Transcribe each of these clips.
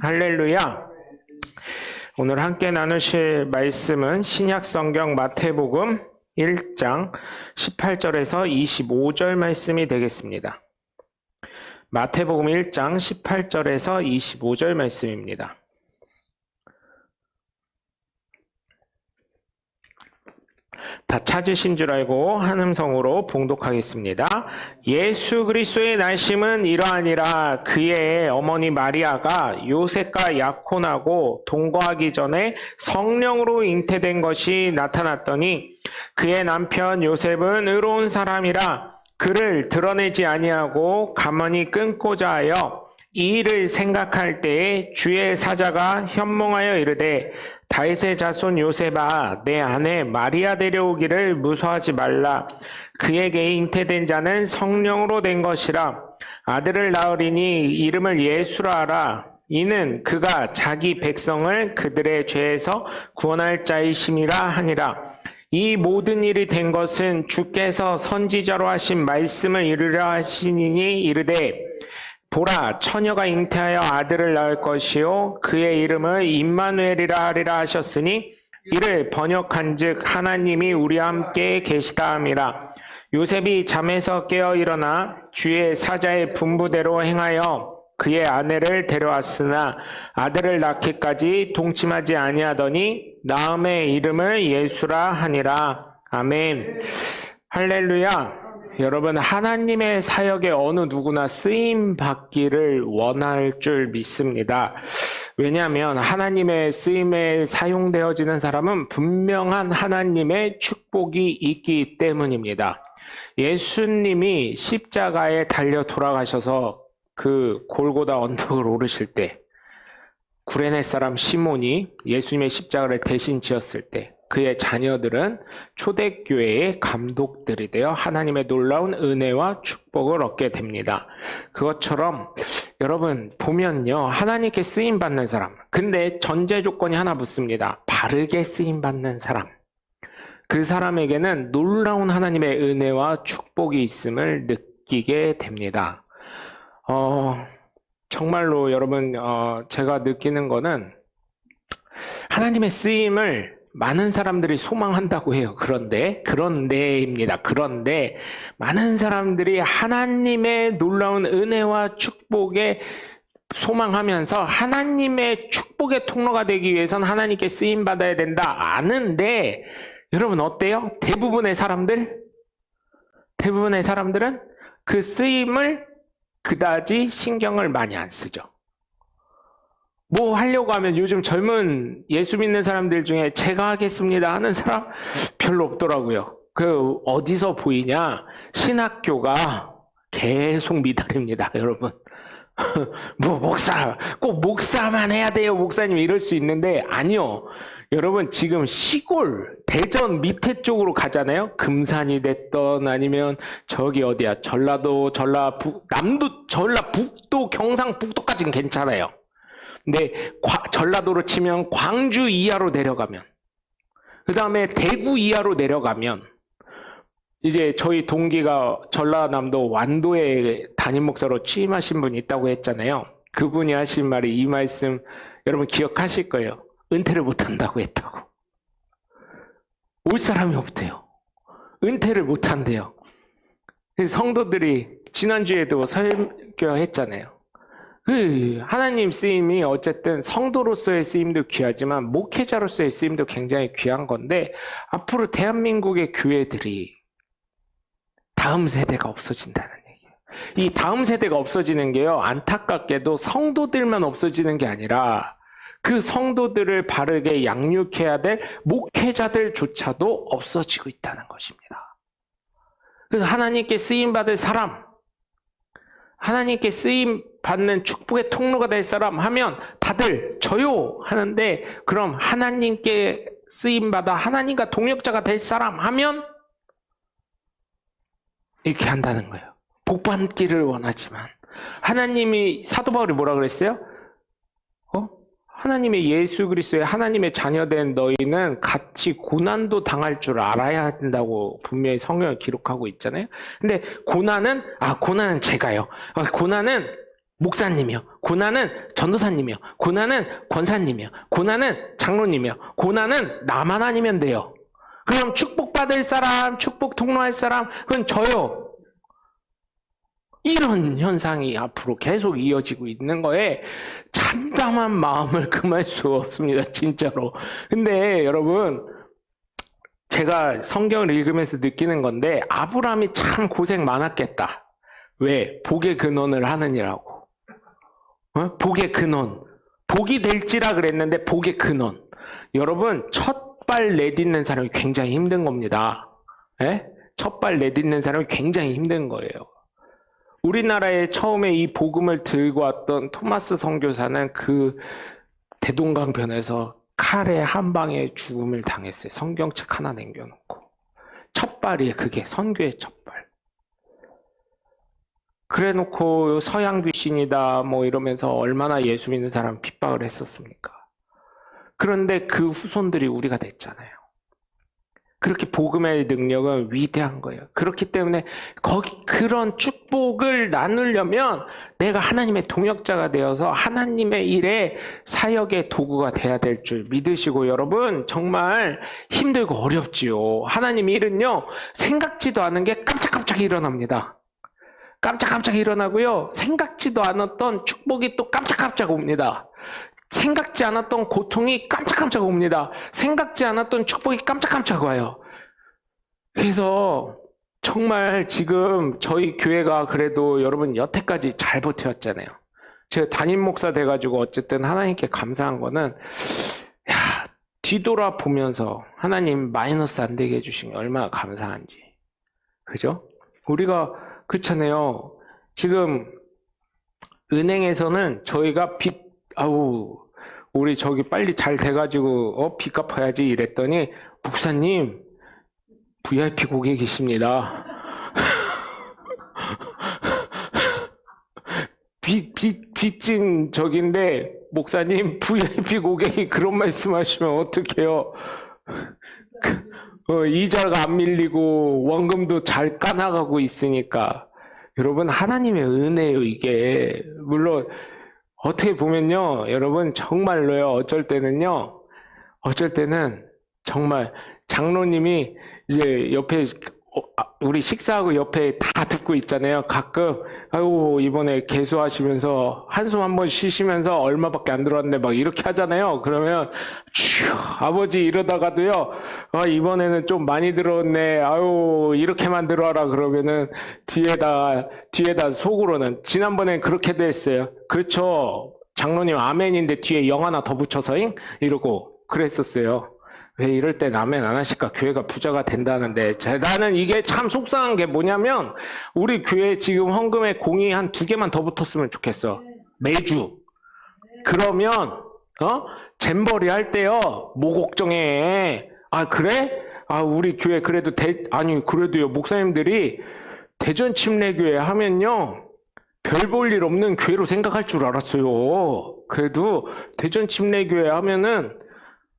할렐루야. 오늘 함께 나누실 말씀은 신약성경 마태복음 1장 18절에서 25절 말씀이 되겠습니다. 마태복음 1장 18절에서 25절 말씀입니다. 다 찾으신 줄 알고 한 음성으로 봉독하겠습니다. 예수 그리스도의 날심은 이러하니라. 그의 어머니 마리아가 요셉과 약혼하고 동거하기 전에 성령으로 잉태된 것이 나타났더니 그의 남편 요셉은 의로운 사람이라 그를 드러내지 아니하고 가만히 끊고자 하여 이 일을 생각할 때에 주의 사자가 현몽하여 이르되 다윗의 자손 요셉아 내 아내 마리아 데려오기를 무서워하지 말라. 그에게 잉태된 자는 성령으로 된 것이라. 아들을 낳으리니 이름을 예수라 하라. 이는 그가 자기 백성을 그들의 죄에서 구원할 자이심이라 하니라. 이 모든 일이 된 것은 주께서 선지자로 하신 말씀을 이루려 하시니니 이르되 보라 처녀가 잉태하여 아들을 낳을 것이요 그의 이름을 임마누엘이라 하리라 하셨으니 이를 번역한즉 하나님이 우리와 함께 계시다 함이라. 요셉이 잠에서 깨어 일어나 주의 사자의 분부대로 행하여 그의 아내를 데려왔으나 아들을 낳기까지 동침하지 아니하더니 낳음의 이름을 예수라 하니라. 아멘. 할렐루야. 여러분, 하나님의 사역에 어느 누구나 쓰임 받기를 원할 줄 믿습니다. 왜냐하면 하나님의 쓰임에 사용되어지는 사람은 분명한 하나님의 축복이 있기 때문입니다. 예수님이 십자가에 달려 돌아가셔서 그 골고다 언덕을 오르실 때 구레네 사람 시몬이 예수님의 십자가를 대신 지었을 때 그의 자녀들은 초대교회의 감독들이 되어 하나님의 놀라운 은혜와 축복을 얻게 됩니다. 그것처럼 여러분 보면요, 하나님께 쓰임받는 사람, 근데 전제 조건이 하나 붙습니다. 바르게 쓰임받는 사람, 그 사람에게는 놀라운 하나님의 은혜와 축복이 있음을 느끼게 됩니다. 정말로 여러분 제가 느끼는 거는 하나님의 쓰임을 많은 사람들이 소망한다고 해요. 그런데입니다. 그런데 많은 사람들이 하나님의 놀라운 은혜와 축복에 소망하면서 하나님의 축복의 통로가 되기 위해서는 하나님께 쓰임 받아야 된다 아는데, 여러분 어때요? 대부분의 사람들은 그 쓰임을 그다지 신경을 많이 안 쓰죠. 뭐 하려고 하면 요즘 젊은 예수 믿는 사람들 중에 제가 하겠습니다 하는 사람 별로 없더라고요. 그 어디서 보이냐? 신학교가 계속 미달입니다, 여러분. 뭐 꼭 목사만 해야 돼요, 목사님 이럴 수 있는데 아니요. 여러분 지금 시골 대전 밑에 쪽으로 가잖아요. 금산이 됐던 아니면 저기 어디야? 전라북도, 경상북도까지는 괜찮아요. 근데 전라도로 치면 광주 이하로 내려가면, 그 다음에 대구 이하로 내려가면, 이제 저희 동기가 전라남도 완도에 담임 목사로 취임하신 분이 있다고 했잖아요. 그분이 하신 말이 이 말씀 여러분 기억하실 거예요. 은퇴를 못한다고 했다고. 올 사람이 없대요. 은퇴를 못한대요. 그래서 성도들이 지난주에도 설교했잖아요. 하나님 쓰임이 어쨌든 성도로서의 쓰임도 귀하지만 목회자로서의 쓰임도 굉장히 귀한 건데, 앞으로 대한민국의 교회들이 다음 세대가 없어진다는 얘기예요. 이 다음 세대가 없어지는 게요, 안타깝게도 성도들만 없어지는 게 아니라 그 성도들을 바르게 양육해야 될 목회자들조차도 없어지고 있다는 것입니다. 그래서 하나님께 쓰임받을 사람, 하나님께 쓰임 받는 축복의 통로가 될 사람 하면 다들 저요 하는데, 그럼 하나님께 쓰임받아 하나님과 동역자가 될 사람 하면 이렇게 한다는 거예요. 복받기를 원하지만 하나님이, 사도 바울이 뭐라 그랬어요? 하나님의 예수 그리스도의 하나님의 자녀된 너희는 같이 고난도 당할 줄 알아야 된다고 분명히 성경을 기록하고 있잖아요. 근데 고난은 제가요. 고난은 목사님이요. 고난은 전도사님이요. 고난은 권사님이요. 고난은 장로님이요. 고난은 나만 아니면 돼요. 그럼 축복받을 사람, 축복 통로할 사람, 그건 저요. 이런 현상이 앞으로 계속 이어지고 있는 거에 참담한 마음을 금할 수 없습니다. 진짜로. 근데 여러분, 제가 성경을 읽으면서 느끼는 건데 아브라함이 참 고생 많았겠다. 왜? 복의 근원을 하느니라고. 복의 근원. 복이 될지라 그랬는데 복의 근원. 여러분, 첫 발 내딛는 사람이 굉장히 힘든 겁니다. 예? 첫 발 내딛는 사람이 굉장히 힘든 거예요. 우리나라에 처음에 이 복음을 들고 왔던 토마스 선교사는 그 대동강변에서 칼에 한 방에 죽음을 당했어요. 성경책 하나 남겨놓고. 첫 발이에요. 그게 선교의 첫 발. 그래놓고 서양 귀신이다 뭐 이러면서 얼마나 예수 믿는 사람 핍박을 했었습니까? 그런데 그 후손들이 우리가 됐잖아요. 그렇게 복음의 능력은 위대한 거예요. 그렇기 때문에 그런 축복을 나누려면 내가 하나님의 동역자가 되어서 하나님의 일에 사역의 도구가 돼야 될 줄 믿으시고, 여러분 정말 힘들고 어렵지요. 하나님 일은요, 생각지도 않은 게 깜짝깜짝 일어납니다. 깜짝깜짝 일어나고요, 생각지도 않았던 축복이 또 깜짝깜짝 옵니다. 생각지 않았던 고통이 깜짝깜짝 옵니다. 생각지 않았던 축복이 깜짝깜짝 와요. 그래서 정말 지금 저희 교회가 그래도 여러분 여태까지 잘 버텼잖아요. 제가 담임 목사 돼가지고 어쨌든 하나님께 감사한 거는, 뒤돌아보면서 하나님 마이너스 안 되게 해주신 게 얼마나 감사한지. 그죠? 우리가 그렇잖아요. 지금 은행에서는 저희가 우리 저기 빨리 잘 돼가지고 빚 갚아야지 이랬더니, 목사님 VIP 고객이십니다. 빚진 적인데 목사님 VIP 고객이 그런 말씀하시면 어떡해요? 이자가 안 밀리고 원금도 잘 까나가고 있으니까. 여러분, 하나님의 은혜예요 이게. 물론 어떻게 보면요, 여러분 정말로요, 어쩔 때는 정말 장로님이 이제 옆에 우리 식사하고 옆에 다 듣고 있잖아요. 가끔 아이고 이번에 개수하시면서 한숨 한번 쉬시면서 얼마밖에 안 들어왔네 막 이렇게 하잖아요. 그러면 아버지 이러다가도요, 이번에는 좀 많이 들어왔네, 아유 이렇게만 들어와라 그러면은 뒤에다 속으로는, 지난번엔 그렇게도 했어요. 그렇죠 장로님 아멘인데 뒤에 영 하나 더 붙여서잉 이러고 그랬었어요. 왜 이럴 땐 아멘 안 하실까? 교회가 부자가 된다는데. 나는 이게 참 속상한 게 뭐냐면, 우리 교회 지금 헌금에 공이 한 2개만 더 붙었으면 좋겠어. 매주. 그러면 잼버리 할 때요, 뭐 걱정해. 그래? 우리 교회 그래도 그래도요, 목사님들이 대전 침례교회 하면요, 별 볼 일 없는 교회로 생각할 줄 알았어요. 그래도 대전 침례교회 하면은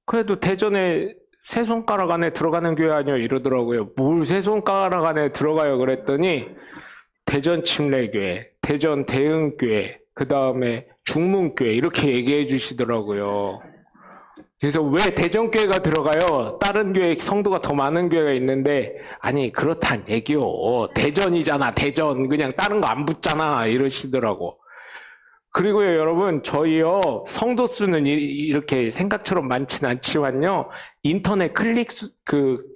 그래도 대전에 세 손가락 안에 들어가는 교회 아니요 이러더라고요. 뭘 세 손가락 안에 들어가요 그랬더니, 대전 침례교회, 대전 대흥교회, 그 다음에 중문교회 이렇게 얘기해 주시더라고요. 그래서 왜 대전교회가 들어가요? 다른 교회 성도가 더 많은 교회가 있는데, 아니 그렇단 얘기요. 대전이잖아 대전, 그냥 다른 거 안 붙잖아 이러시더라고. 그리고요 여러분, 저희요 성도 수는 이렇게 생각처럼 많지는 않지만요, 인터넷 클릭 수,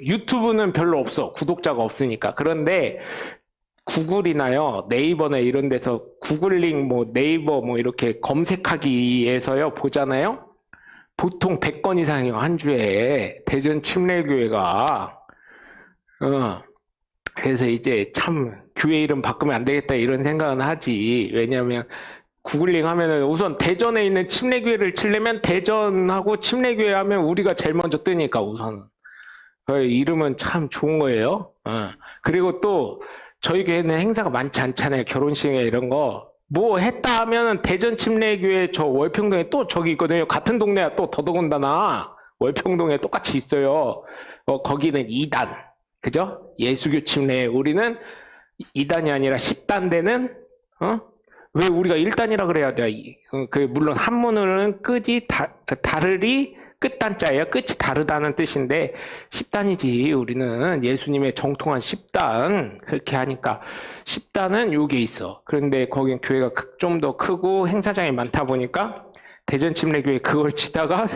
유튜브는 별로 없어. 구독자가 없으니까. 그런데 구글이나요 네이버나 이런 데서 구글링 네이버 이렇게 검색하기에서요 보잖아요. 보통 100건 이상이요 한 주에 대전 침례교회가. 그래서 이제 참 교회 이름 바꾸면 안 되겠다 이런 생각은 하지. 왜냐하면 구글링 하면은 우선 대전에 있는 침례교회를 치려면 대전하고 침례교회 하면 우리가 제일 먼저 뜨니까 우선은. 이름은 참 좋은 거예요. 그리고 또 저희 교회는 행사가 많지 않잖아요. 결혼식에 이런 거. 뭐 했다 하면은 대전 침례교회 저 월평동에 또 저기 있거든요. 같은 동네야 또 더더군다나 월평동에 똑같이 있어요. 거기는 2단. 그죠? 예수교 침례. 우리는 2단이 아니라 10단 되는 왜 우리가 1단이라 그래야 돼? 물론 한문으로는 끝이 다르리 끝단자예요. 끝이 다르다는 뜻인데 10단이지. 우리는 예수님의 정통한 10단 그렇게 하니까 10단은 요게 있어. 그런데 거긴 교회가 좀 더 크고 행사장이 많다 보니까 대전 침례교회 그걸 치다가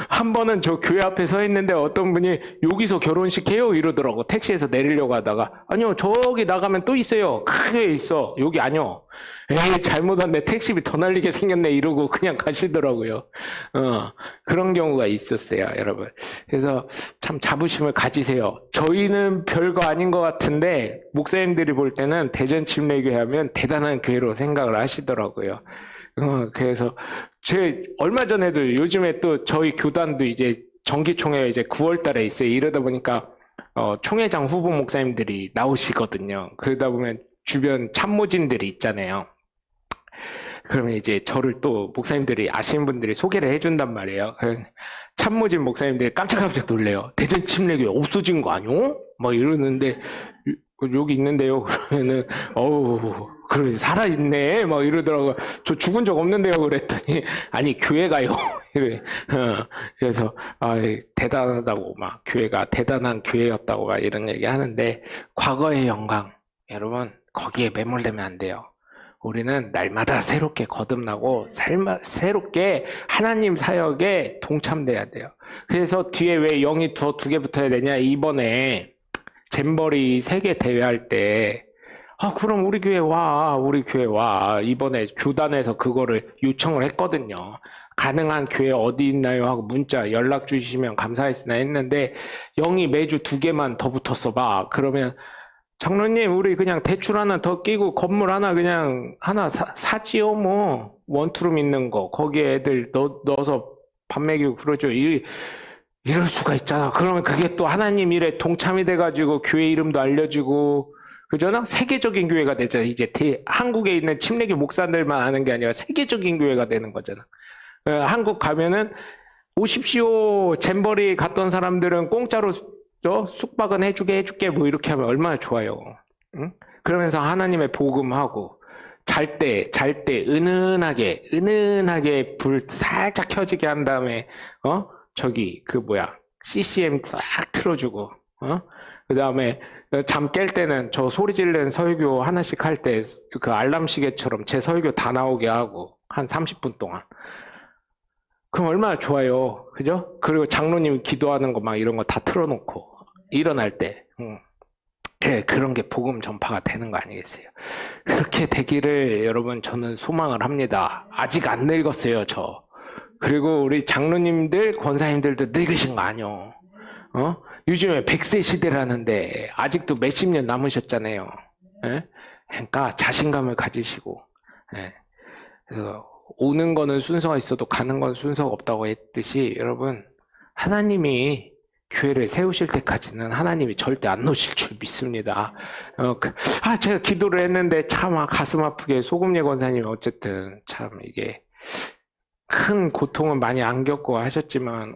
한 번은 저 교회 앞에 서 있는데 어떤 분이 여기서 결혼식 해요 이러더라고. 택시에서 내리려고 하다가 아니요 저기 나가면 또 있어요. 크게 있어. 여기 아니요. 에이 잘못 왔네. 택시비 더 날리게 생겼네 이러고 그냥 가시더라고요. 그런 경우가 있었어요 여러분. 그래서 참 자부심을 가지세요. 저희는 별거 아닌 것 같은데 목사님들이 볼 때는 대전 침례교회 하면 대단한 교회로 생각을 하시더라고요. 그래서 얼마 전에도 요즘에 또 저희 교단도 이제 정기총회가 이제 9월 달에 있어요. 이러다 보니까 총회장 후보 목사님들이 나오시거든요. 그러다 보면 주변 참모진들이 있잖아요. 그러면 이제 저를 또 목사님들이 아시는 분들이 소개를 해준단 말이에요. 참모진 목사님들이 깜짝깜짝 놀래요. 대전 침례교회 없어진 거 아니요? 막 이러는데 여기 있는데요. 그러면은 그러면 살아있네 막 이러더라고요. 저 죽은 적 없는데요. 그랬더니 아니 교회가요. 그래서 대단하다고 막 교회가 대단한 교회였다고 막 이런 얘기 하는데 과거의 영광 여러분 거기에 매몰되면 안 돼요. 우리는 날마다 새롭게 거듭나고 새롭게 하나님 사역에 동참돼야 돼요. 그래서 뒤에 왜 0이 두 개 붙어야 되냐. 이번에 잼버리 세계 대회할 때 그럼 우리 교회 와. 이번에 교단에서 그거를 요청을 했거든요. 가능한 교회 어디 있나요? 하고 문자 연락 주시면 감사했으나 했는데 0이 매주 2개만 더 붙었어 봐. 그러면 장로님 우리 그냥 대출 하나 더 끼고 건물 하나 그냥 하나 사지요 뭐 원투룸 있는 거 거기에 애들 넣어서 밥 먹이고 그러죠. 이럴 수가 있잖아. 그러면 그게 또 하나님 일에 동참이 돼가지고 교회 이름도 알려지고 그잖아. 세계적인 교회가 되죠. 이제 한국에 있는 침례교 목사들만 아는 게 아니라 세계적인 교회가 되는 거잖아. 한국 가면은 오십시오. 잼버리 갔던 사람들은 공짜로 숙박은 해줄게 뭐 이렇게 하면 얼마나 좋아요. 응? 그러면서 하나님의 복음하고 잘 때 은은하게 불 살짝 켜지게 한 다음에 CCM 싹 틀어주고 그 다음에 잠 깰 때는 저 소리 지르는 설교 하나씩 할 때 그 알람 시계처럼 제 설교 다 나오게 하고 한 30분 동안 그럼 얼마나 좋아요. 그죠? 그리고 장로님 기도하는 거 막 이런 거 다 틀어놓고 일어날 때 그런 게 복음 전파가 되는 거 아니겠어요? 그렇게 되기를 여러분 저는 소망을 합니다. 아직 안 늙었어요 저. 그리고 우리 장로님들 권사님들도 늙으신 거 아니요. 요즘에 100세 시대라는데 아직도 몇십 년 남으셨잖아요. 그러니까 자신감을 가지시고 그래서 오는 거는 순서가 있어도 가는 건 순서가 없다고 했듯이 여러분 하나님이 교회를 세우실 때까지는 하나님이 절대 안 놓으실 줄 믿습니다. 제가 기도를 했는데 참 가슴 아프게 소금예 권사님 어쨌든 참 이게 큰 고통은 많이 안 겪고 하셨지만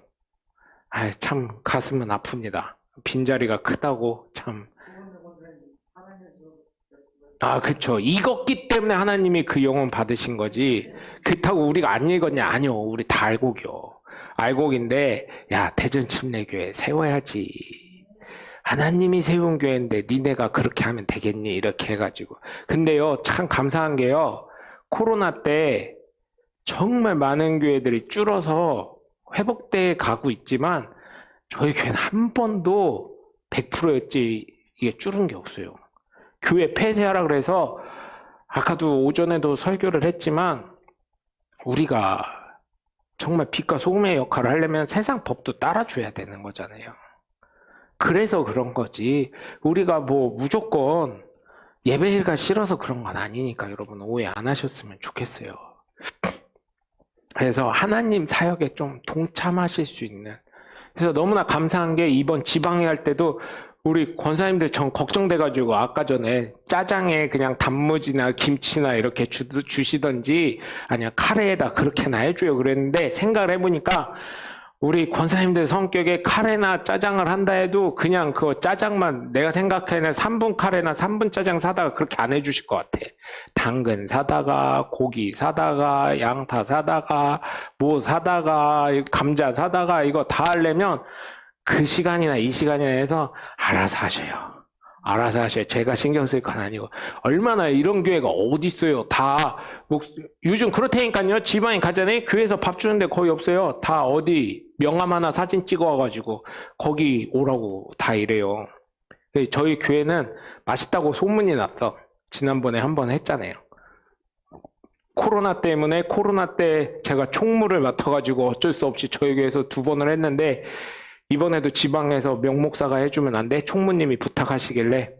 참 가슴은 아픕니다. 빈자리가 크다고 참. 그쵸. 읽었기 때문에 하나님이 그 영혼 받으신 거지. 그렇다고 우리가 안 읽었냐? 아니요. 우리 다 알곡이요. 알곡인데 야 대전 침례교회 세워야지. 하나님이 세운 교회인데 니네가 그렇게 하면 되겠니? 이렇게 해가지고. 근데요 참 감사한 게요. 코로나 때 정말 많은 교회들이 줄어서 회복돼 가고 있지만 저희 교회는 한 번도 100%였지 이게 줄은 게 없어요. 교회 폐쇄하라 그래서 아까도 오전에도 설교를 했지만 우리가 정말 빛과 소금의 역할을 하려면 세상 법도 따라줘야 되는 거잖아요. 그래서 그런 거지 우리가 뭐 무조건 예배가 싫어서 그런 건 아니니까 여러분 오해 안 하셨으면 좋겠어요. 그래서 하나님 사역에 좀 동참하실 수 있는 그래서 너무나 감사한 게 이번 지방회 할 때도 우리 권사님들 전 걱정돼가지고 아까 전에 짜장에 그냥 단무지나 김치나 이렇게 주시던지 아니야 카레에다 그렇게나 해줘요 그랬는데 생각을 해보니까 우리 권사님들 성격에 카레나 짜장을 한다 해도 그냥 그 짜장만 내가 생각하는 3분 카레나 3분 짜장 사다가 그렇게 안 해주실 것 같아. 당근 사다가 고기 사다가 양파 사다가 뭐 사다가 감자 사다가 이거 다 하려면 그 시간이나 이 시간이나 해서 알아서 하셔요. 알아서 하셔요. 제가 신경 쓸 건 아니고. 얼마나 이런 교회가 어디 있어요. 다 요즘 그렇다니까요. 지방에 가잖아요. 교회에서 밥 주는데 거의 없어요. 다 어디 명함 하나 사진 찍어 와가지고 거기 오라고 다 이래요. 저희 교회는 맛있다고 소문이 났어. 지난번에 한번 했잖아요. 코로나 때 제가 총무를 맡아가지고 어쩔 수 없이 저희 교회에서 2번을 했는데 이번에도 지방에서 명목사가 해주면 안 돼? 총무님이 부탁하시길래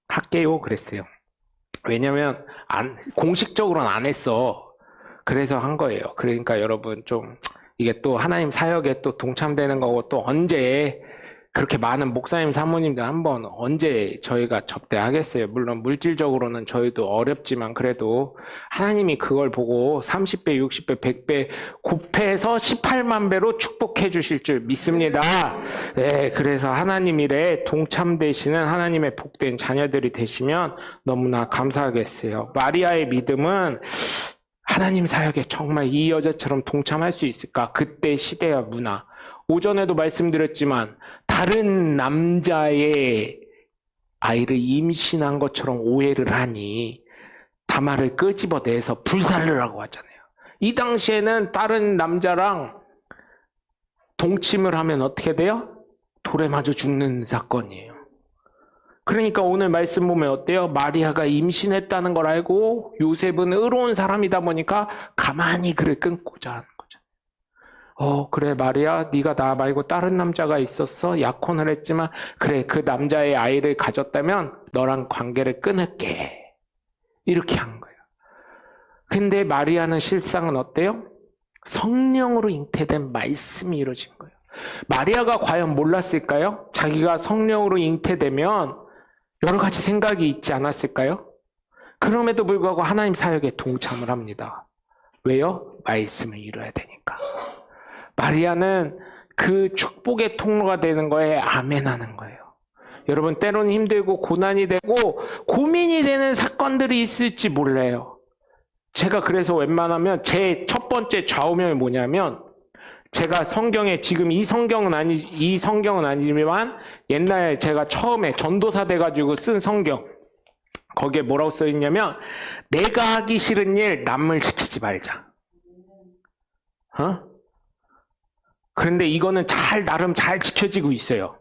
할게요 그랬어요. 왜냐면 공식적으로는 안 했어. 그래서 한 거예요. 그러니까 여러분 좀 이게 또 하나님 사역에 또 동참되는 거고 또 언제 그렇게 많은 목사님 사모님들 한번 언제 저희가 접대하겠어요. 물론 물질적으로는 저희도 어렵지만 그래도 하나님이 그걸 보고 30배, 60배, 100배 곱해서 18만 배로 축복해 주실 줄 믿습니다. 네, 그래서 하나님 일에 동참되시는 하나님의 복된 자녀들이 되시면 너무나 감사하겠어요. 마리아의 믿음은 하나님 사역에 정말 이 여자처럼 동참할 수 있을까? 그때 시대와 문화. 오전에도 말씀드렸지만 다른 남자의 아이를 임신한 것처럼 오해를 하니 다말을 끄집어내서 불살을 하고 하잖아요. 이 당시에는 다른 남자랑 동침을 하면 어떻게 돼요? 돌에 맞아 죽는 사건이에요. 그러니까 오늘 말씀 보면 어때요? 마리아가 임신했다는 걸 알고 요셉은 의로운 사람이다 보니까 가만히 그를 끊고자 하는 거죠. 그래 마리아 네가 나 말고 다른 남자가 있었어? 약혼을 했지만 그래 그 남자의 아이를 가졌다면 너랑 관계를 끊을게. 이렇게 한 거예요. 근데 마리아는 실상은 어때요? 성령으로 잉태된 말씀이 이루어진 거예요. 마리아가 과연 몰랐을까요? 자기가 성령으로 잉태되면 여러 가지 생각이 있지 않았을까요? 그럼에도 불구하고 하나님 사역에 동참을 합니다. 왜요? 말씀을 이루어야 되니까. 마리아는 그 축복의 통로가 되는 거에 아멘하는 거예요. 여러분 때로는 힘들고 고난이 되고 고민이 되는 사건들이 있을지 몰라요. 제가 그래서 웬만하면 제 첫 번째 좌우명이 뭐냐면 제가 성경에 지금 이 성경은 아니지만 옛날에 제가 처음에 전도사 돼가지고 쓴 성경 거기에 뭐라고 써있냐면 내가 하기 싫은 일 남을 시키지 말자. 그런데 이거는 나름 잘 지켜지고 있어요.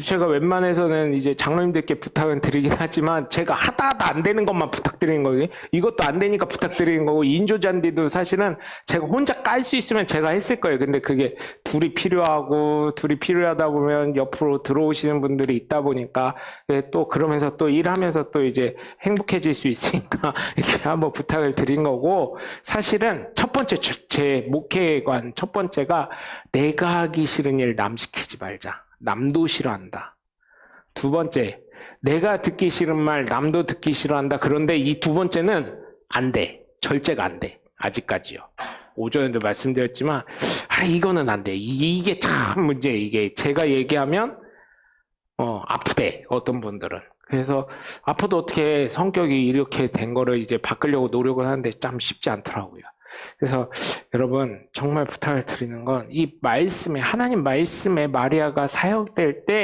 제가 웬만해서는 이제 장로님들께 부탁은 드리긴 하지만 제가 하다 안 되는 것만 부탁드리는 거예요. 이것도 안 되니까 부탁드리는 거고 인조잔디도 사실은 제가 혼자 깔 수 있으면 제가 했을 거예요. 근데 그게 둘이 필요하다 보면 옆으로 들어오시는 분들이 있다 보니까 또 그러면서 또 일하면서 또 이제 행복해질 수 있으니까 이렇게 한번 부탁을 드린 거고 사실은 첫 번째 제 목회관 첫 번째가 내가 하기 싫은 일 남 시키지 말자. 남도 싫어한다. 두 번째, 내가 듣기 싫은 말 남도 듣기 싫어한다. 그런데 이 두 번째는 안 돼. 절제가 안 돼. 아직까지요. 오전에도 말씀드렸지만 이거는 안 돼. 이게 참 문제. 이게 제가 얘기하면 아프대. 어떤 분들은. 그래서 아파도 어떻게 성격이 이렇게 된 거를 이제 바꾸려고 노력을 하는데 참 쉽지 않더라고요. 그래서 여러분 정말 부탁을 드리는 건 이 말씀에 하나님 말씀에 마리아가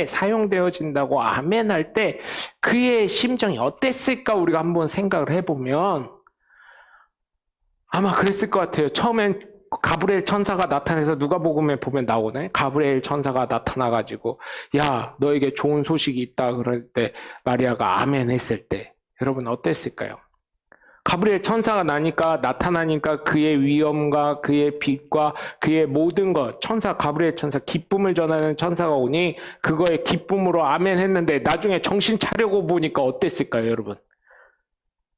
사용되어진다고 아멘할 때 그의 심정이 어땠을까 우리가 한번 생각을 해보면 아마 그랬을 것 같아요. 처음엔 가브리엘 천사가 나타나서 누가복음에 보면 나오네. 가브리엘 천사가 나타나가지고 야 너에게 좋은 소식이 있다 그럴 때 마리아가 아멘 했을 때 여러분 어땠을까요? 가브리엘 천사가 나타나니까 그의 위엄과 그의 빛과 그의 모든 것 가브리엘 천사 기쁨을 전하는 천사가 오니 그거에 기쁨으로 아멘 했는데 나중에 정신 차리고 보니까 어땠을까요 여러분?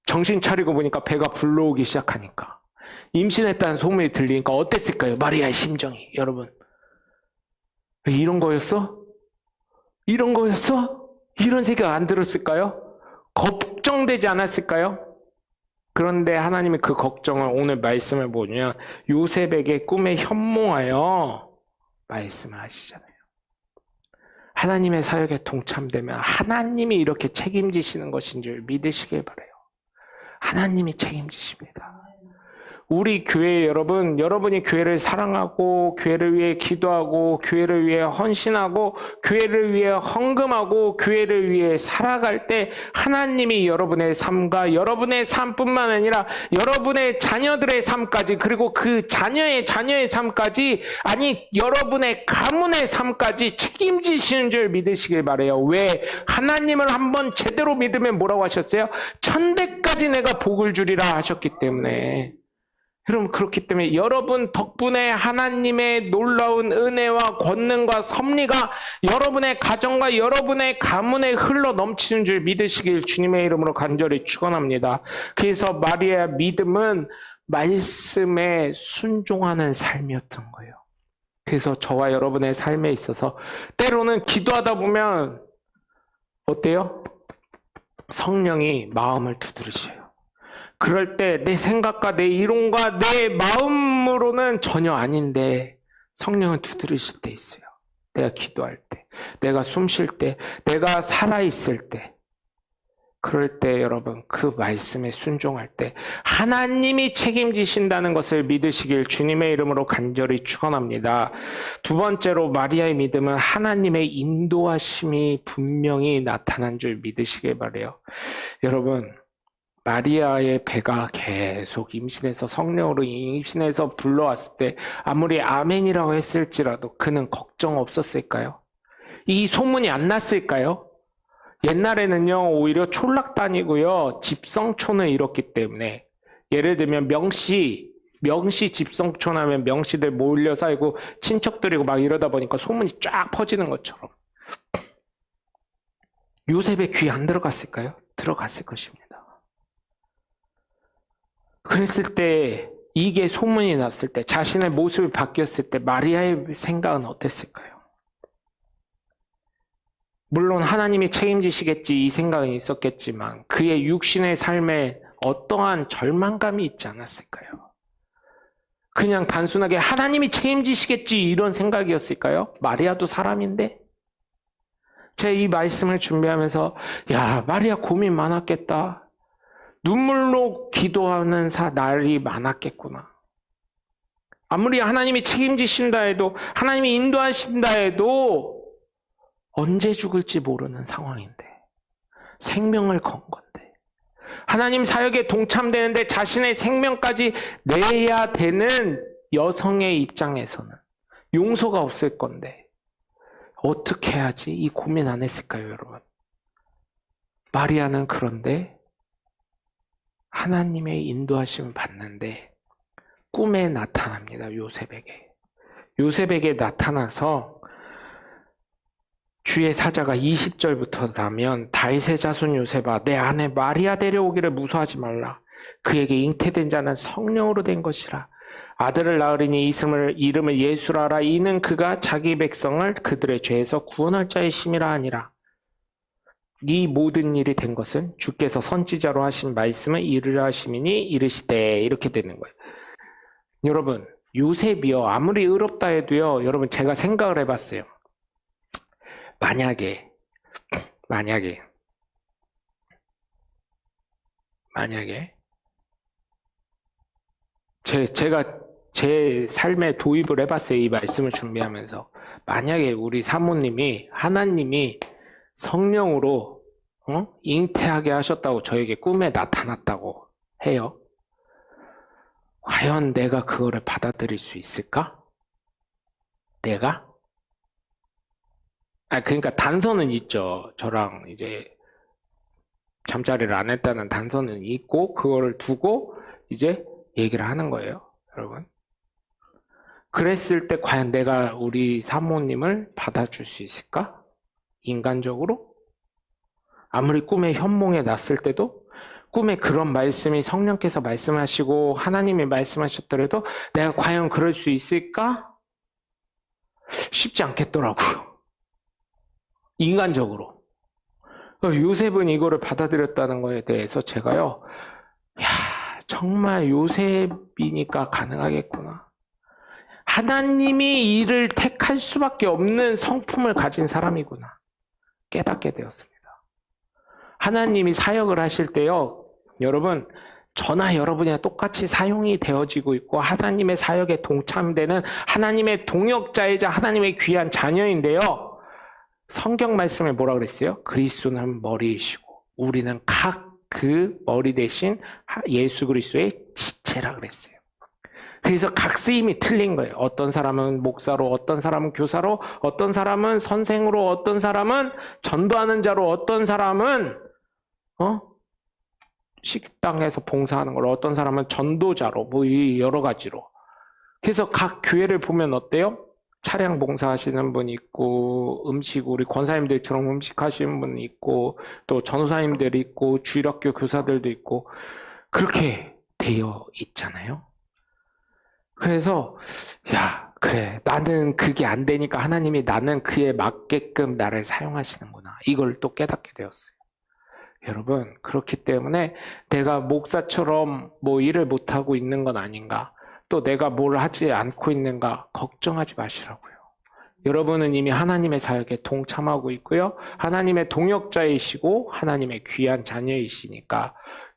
정신 차리고 보니까 배가 불러오기 시작하니까 임신했다는 소문이 들리니까 어땠을까요? 마리아의 심정이 여러분 이런 거였어? 이런 생각 안 들었을까요? 걱정되지 않았을까요? 그런데 하나님의 그 걱정을 오늘 말씀을 보면 요셉에게 꿈에 현몽하여 말씀을 하시잖아요. 하나님의 사역에 동참되면 하나님이 이렇게 책임지시는 것인 줄 믿으시길 바라요. 하나님이 책임지십니다. 우리 교회 여러분, 여러분이 교회를 사랑하고 교회를 위해 기도하고 교회를 위해 헌신하고 교회를 위해 헌금하고 교회를 위해 살아갈 때 하나님이 여러분의 삶과 여러분의 삶뿐만 아니라 여러분의 자녀들의 삶까지, 그리고 그 자녀의 삶까지, 아니 여러분의 가문의 삶까지 책임지시는 줄 믿으시길 바라요. 왜? 하나님을 한번 제대로 믿으면 뭐라고 하셨어요? 천대까지 내가 복을 주리라 하셨기 때문에. 여러분, 그렇기 때문에 여러분 덕분에 하나님의 놀라운 은혜와 권능과 섭리가 여러분의 가정과 여러분의 가문에 흘러 넘치는 줄 믿으시길 주님의 이름으로 간절히 축원합니다. 그래서 마리아의 믿음은 말씀에 순종하는 삶이었던 거예요. 그래서 저와 여러분의 삶에 있어서 때로는 기도하다 보면 어때요? 성령이 마음을 두드리셔요. 그럴 때 내 생각과 내 이론과 내 마음으로는 전혀 아닌데 성령은 두드리실 때 있어요. 내가 기도할 때, 내가 숨 쉴 때, 내가 살아있을 때. 그럴 때 여러분, 그 말씀에 순종할 때 하나님이 책임지신다는 것을 믿으시길 주님의 이름으로 간절히 축원합니다. 두 번째로 마리아의 믿음은 하나님의 인도하심이 분명히 나타난 줄 믿으시길 바라요. 여러분, 마리아의 배가 계속 임신해서 성령으로 임신해서 불러왔을 때 아무리 아멘이라고 했을지라도 그는 걱정 없었을까요? 이 소문이 안 났을까요? 옛날에는요, 오히려 촌락단이고요, 집성촌을 이뤘기 때문에, 예를 들면 명시 집성촌 하면 명시들 몰려 살고 친척들이고 막 이러다 보니까 소문이 쫙 퍼지는 것처럼. 요셉의 귀에 안 들어갔을까요? 들어갔을 것입니다. 그랬을 때, 이게 소문이 났을 때, 자신의 모습이 바뀌었을 때 마리아의 생각은 어땠을까요? 물론 하나님이 책임지시겠지 이 생각은 있었겠지만 그의 육신의 삶에 어떠한 절망감이 있지 않았을까요? 그냥 단순하게 하나님이 책임지시겠지 이런 생각이었을까요? 마리아도 사람인데? 제가 이 말씀을 준비하면서 야, 마리아 고민 많았겠다. 눈물로 기도하는 날이 많았겠구나. 아무리 하나님이 책임지신다 해도, 하나님이 인도하신다 해도 언제 죽을지 모르는 상황인데, 생명을 건 건데, 하나님 사역에 동참되는데 자신의 생명까지 내야 되는 여성의 입장에서는 용서가 없을 건데 어떻게 해야지? 이 고민 안 했을까요, 여러분? 마리아는 그런데 하나님의 인도하심을 받는데 꿈에 나타납니다. 요셉에게 나타나서 주의 사자가 20절부터 나면 다윗의 자손 요셉아, 내 아내 마리아 데려오기를 무서워하지 말라. 그에게 잉태된 자는 성령으로 된 것이라. 아들을 낳으리니 이름을 예수라 하라. 이는 그가 자기 백성을 그들의 죄에서 구원할 자의 심이라 하니라. 이 모든 일이 된 것은 주께서 선지자로 하신 말씀을 이루려 하심이니 이르시되, 이렇게 되는 거예요. 여러분, 요셉이요, 아무리 의롭다 해도요, 여러분, 제가 생각을 해봤어요. 만약에 제가 제 삶에 도입을 해봤어요. 이 말씀을 준비하면서. 만약에 우리 사모님이, 하나님이 성령으로 잉태하게 하셨다고 저에게 꿈에 나타났다고 해요. 과연 내가 그거를 받아들일 수 있을까? 내가? 그러니까 단서는 있죠. 저랑 이제 잠자리를 안 했다는 단서는 있고, 그거를 두고 이제 얘기를 하는 거예요, 여러분. 그랬을 때 과연 내가 우리 사모님을 받아줄 수 있을까? 인간적으로? 아무리 꿈에 현몽에 났을 때도, 꿈에 그런 말씀이 성령께서 말씀하시고 하나님이 말씀하셨더라도 내가 과연 그럴 수 있을까? 쉽지 않겠더라고요. 인간적으로. 요셉은 이거를 받아들였다는 거에 대해서 제가요, 정말 요셉이니까 가능하겠구나. 하나님이 이를 택할 수밖에 없는 성품을 가진 사람이구나 깨닫게 되었습니다. 하나님이 사역을 하실 때요, 여러분, 저나 여러분이랑 똑같이 사용이 되어지고 있고 하나님의 사역에 동참되는 하나님의 동역자이자 하나님의 귀한 자녀인데요. 성경 말씀에 뭐라 그랬어요? 그리스도는 머리이시고 우리는 각 그 머리 대신 예수 그리스도의 지체라 그랬어요. 그래서 각 쓰임이 틀린 거예요. 어떤 사람은 목사로, 어떤 사람은 교사로, 어떤 사람은 선생으로, 어떤 사람은 전도하는 자로, 어떤 사람은 식당에서 봉사하는 걸로, 어떤 사람은 전도자로, 뭐 여러 가지로. 그래서 각 교회를 보면 어때요? 차량 봉사하시는 분이 있고, 우리 권사님들처럼 음식 하시는 분이 있고, 또 전도사님들이 있고, 주일학교 교사들도 있고, 그렇게 되어 있잖아요. 그래서 그래, 나는 그게 안 되니까 하나님이 나는 그에 맞게끔 나를 사용하시는구나, 이걸 또 깨닫게 되었어요. 여러분, 그렇기 때문에 내가 목사처럼 뭐 일을 못하고 있는 건 아닌가, 또 내가 뭘 하지 않고 있는가 걱정하지 마시라고요. 여러분은 이미 하나님의 사역에 동참하고 있고요, 하나님의 동역자이시고 하나님의 귀한 자녀이시니까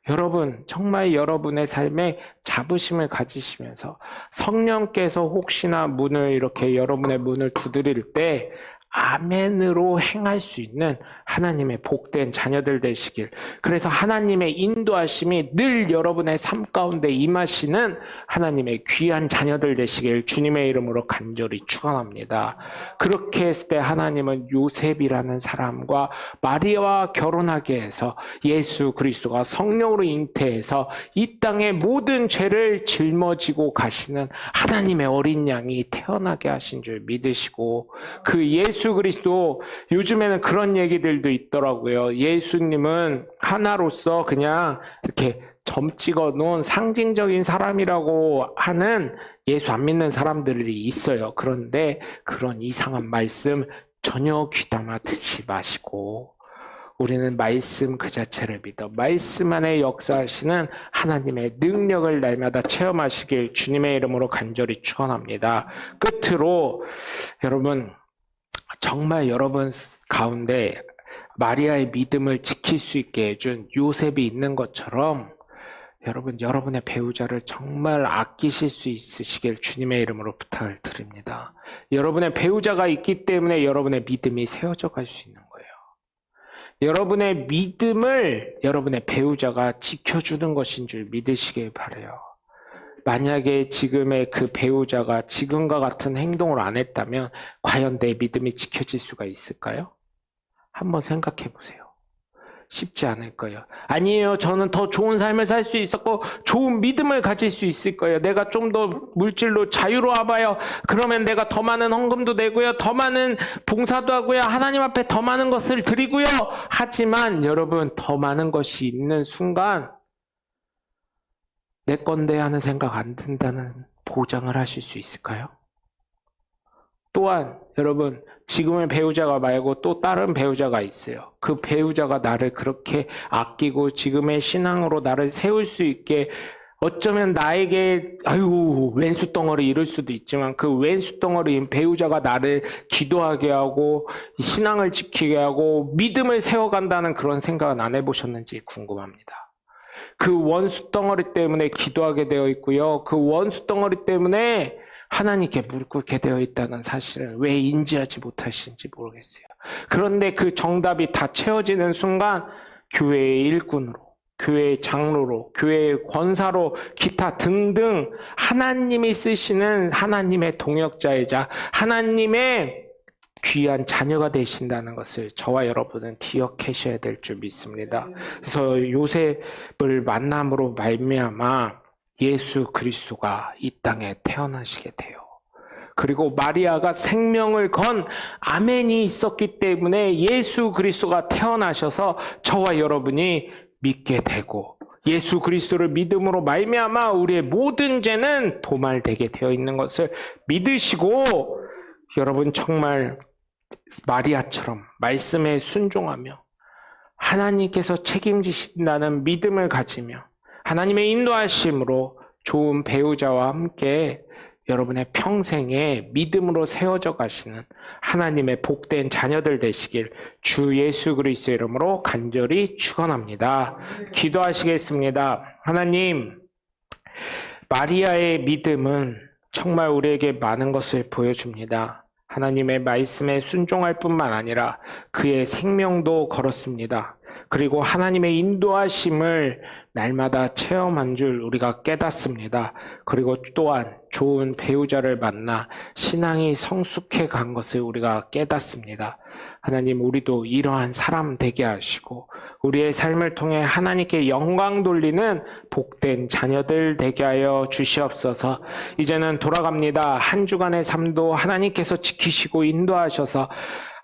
여러분 정말 여러분의 삶에 자부심을 가지시면서 성령께서 혹시나 문을 이렇게 여러분의 문을 두드릴 때 아멘으로 행할 수 있는 하나님의 복된 자녀들 되시길, 그래서 하나님의 인도하심이 늘 여러분의 삶 가운데 임하시는 하나님의 귀한 자녀들 되시길 주님의 이름으로 간절히 축원합니다. 그렇게 했을 때 하나님은 요셉이라는 사람과 마리아와 결혼하게 해서 예수 그리스도가 성령으로 잉태해서 이 땅의 모든 죄를 짊어지고 가시는 하나님의 어린 양이 태어나게 하신 줄 믿으시고, 그 예수 그리스도, 요즘에는 그런 얘기들도 있더라고요. 예수님은 하나로서 그냥 이렇게 점 찍어 놓은 상징적인 사람이라고 하는 예수 안 믿는 사람들이 있어요. 그런데 그런 이상한 말씀 전혀 귀담아 듣지 마시고, 우리는 말씀 그 자체를 믿어 말씀 안에 역사하시는 하나님의 능력을 날마다 체험하시길 주님의 이름으로 간절히 축원합니다. 끝으로 여러분, 정말 여러분 가운데 마리아의 믿음을 지킬 수 있게 해준 요셉이 있는 것처럼 여러분, 여러분의 배우자를 정말 아끼실 수 있으시길 주님의 이름으로 부탁을 드립니다. 여러분의 배우자가 있기 때문에 여러분의 믿음이 세워져 갈 수 있는 거예요. 여러분의 믿음을 여러분의 배우자가 지켜주는 것인 줄 믿으시길 바라요. 만약에 지금의 그 배우자가 지금과 같은 행동을 안 했다면 과연 내 믿음이 지켜질 수가 있을까요? 한번 생각해 보세요. 쉽지 않을 거예요. 아니에요, 저는 더 좋은 삶을 살 수 있었고 좋은 믿음을 가질 수 있을 거예요. 내가 좀 더 물질로 자유로워봐요. 그러면 내가 더 많은 헌금도 내고요, 더 많은 봉사도 하고요, 하나님 앞에 더 많은 것을 드리고요. 하지만 여러분, 더 많은 것이 있는 순간 내 건데 하는 생각 안 든다는 보장을 하실 수 있을까요? 또한 여러분, 지금의 배우자가 말고 또 다른 배우자가 있어요. 그 배우자가 나를 그렇게 아끼고 지금의 신앙으로 나를 세울 수 있게, 어쩌면 나에게 왼수 덩어리 이럴 수도 있지만 그 왼수 덩어리인 배우자가 나를 기도하게 하고 신앙을 지키게 하고 믿음을 세워간다는 그런 생각은 안 해보셨는지 궁금합니다. 그 원수 덩어리 때문에 기도하게 되어 있고요, 그 원수 덩어리 때문에 하나님께 무릎 꿇게 되어 있다는 사실을 왜 인지하지 못하시는지 모르겠어요. 그런데 그 정답이 다 채워지는 순간 교회의 일꾼으로, 교회의 장로로, 교회의 권사로, 기타 등등 하나님이 쓰시는 하나님의 동역자이자 하나님의 귀한 자녀가 되신다는 것을 저와 여러분은 기억하셔야 될 줄 믿습니다. 그래서 요셉을 만남으로 말미암아 예수 그리스도가 이 땅에 태어나시게 돼요. 그리고 마리아가 생명을 건 아멘이 있었기 때문에 예수 그리스도가 태어나셔서 저와 여러분이 믿게 되고, 예수 그리스도를 믿음으로 말미암아 우리의 모든 죄는 도말되게 되어 있는 것을 믿으시고, 여러분 정말 마리아처럼 말씀에 순종하며 하나님께서 책임지신다는 믿음을 가지며 하나님의 인도하심으로 좋은 배우자와 함께 여러분의 평생에 믿음으로 세워져 가시는 하나님의 복된 자녀들 되시길 주 예수 그리스도의 이름으로 간절히 축원합니다. 기도하시겠습니다. 하나님, 마리아의 믿음은 정말 우리에게 많은 것을 보여줍니다. 하나님의 말씀에 순종할 뿐만 아니라 그의 생명도 걸었습니다. 그리고 하나님의 인도하심을 날마다 체험한 줄 우리가 깨닫습니다. 그리고 또한 좋은 배우자를 만나 신앙이 성숙해 간 것을 우리가 깨닫습니다. 하나님, 우리도 이러한 사람 되게 하시고 우리의 삶을 통해 하나님께 영광 돌리는 복된 자녀들 되게 하여 주시옵소서. 이제는 돌아갑니다. 한 주간의 삶도 하나님께서 지키시고 인도하셔서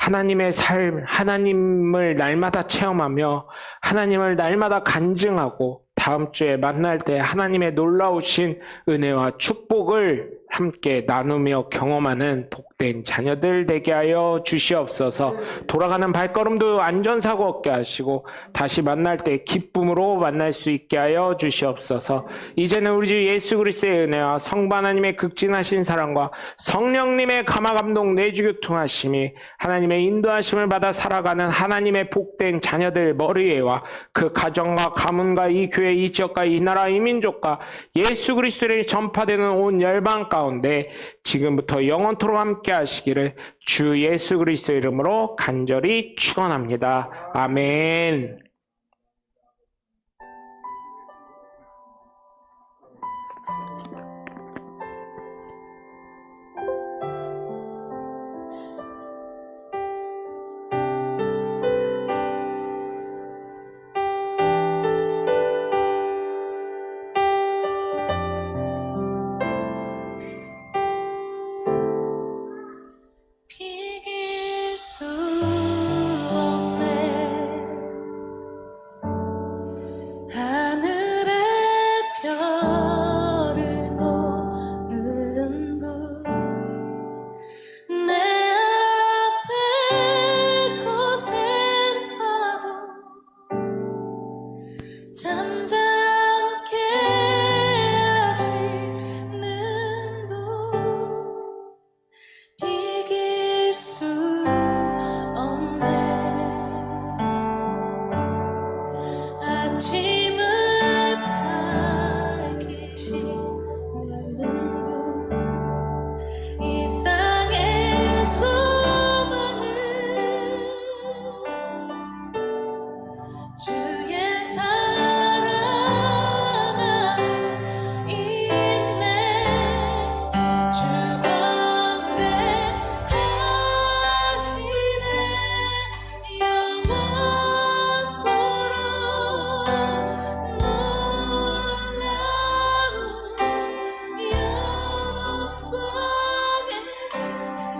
하나님의 삶, 하나님을 날마다 체험하며 하나님을 날마다 간증하고 다음 주에 만날 때 하나님의 놀라우신 은혜와 축복을 함께 나누며 경험하는 복된 자녀들 되게 하여 주시옵소서. 돌아가는 발걸음도 안전사고 없게 하시고 다시 만날 때 기쁨으로 만날 수 있게 하여 주시옵소서. 이제는 우리 주 예수 그리스도의 은혜와 성부 하나님의 극진하신 사랑과 성령님의 감화감동 내주교통하심이 하나님의 인도하심을 받아 살아가는 하나님의 복된 자녀들 머리에와 그 가정과 가문과 이 교회, 이 지역과 이 나라, 이 민족과 예수 그리스도를 전파되는 온 열방 가운데 지금부터 영원토록 함께 하시기를 주 예수 그리스도 이름으로 간절히 축원합니다. 아멘. 비길 수 없네 하늘의 별을 노는 분 내 앞에 거센 파도 잠잠케 하시는 분 비길 수 없네 아침을 밝히시는 분 이 땅의 소망을 주의 사랑 안에 있네 주 건대하시네 영원토록 놀라운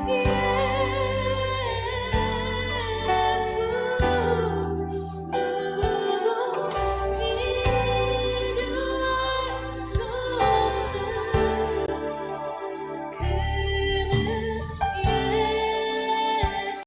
영광의